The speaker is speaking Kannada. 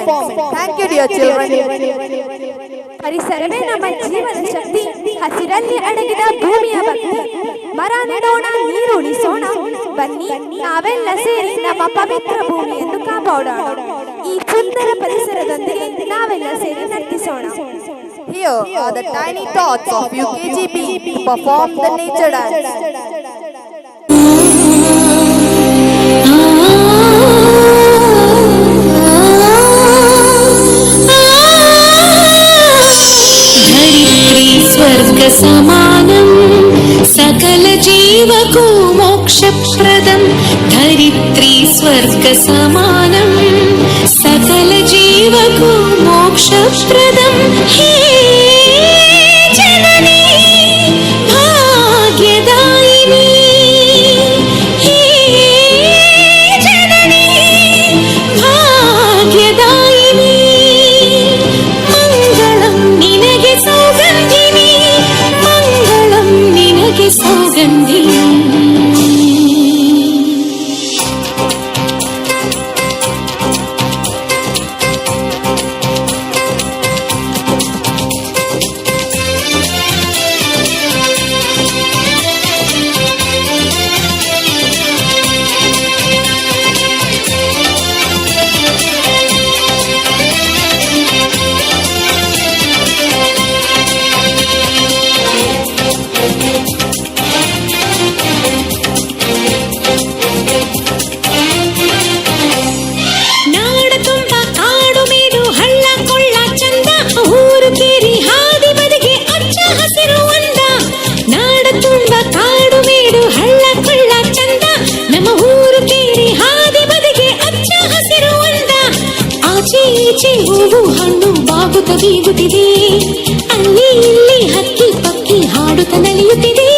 Thank you, dear children. ಪರಿಸರವೇ ನಮ್ಮ ಜೀವನ ಶಕ್ತಿ, ಹಸಿರಲ್ಲಿ ಅಡಗಿದ ಭೂಮಿಯ ಭಕ್ತಿ. ಮರ ನೆಡೋಣ, ನೀರು ಉಳಿಸೋಣ, ಬನ್ನಿ ನಾವೆಲ್ಲ ಸೇರಿ ನಮ್ಮ ಪವಿತ್ರ ಭೂಮಿಯನ್ನು ಕಾಪಾಡೋಣ. ಈ ಸುಂದರ ಪರಿಸರದೊಂದಿಗೆ ನಾವೆಲ್ಲ ಸೇರಿ ನರ್ತಿಸೋಣ. Here are the tiny thoughts of UKGB to perform the nature dance. स्वर्ग समानं सकल जीवको मोक्षप्रदं. धरित्री स्वर्ग समानं सकल जीवको मोक्षप्रदं. हे जननी भाग्यदायिनी, हे जननी भाग्यदायिनी. मंगलं निनगे सौगंधिनी, मंगलं निनगे सौगंधिनी. ಈಚೆ ಹೂವು ಹಣ್ಣು ಬಾಗುತ್ತ ಬೀಗುತ್ತಿದೆ, ಅಲ್ಲಿ ಇಲ್ಲಿ ಹಕ್ಕಿ ಪಕ್ಕಿ ಹಾಡುತ್ತ ನಲಿಯುತ್ತಿದೆ.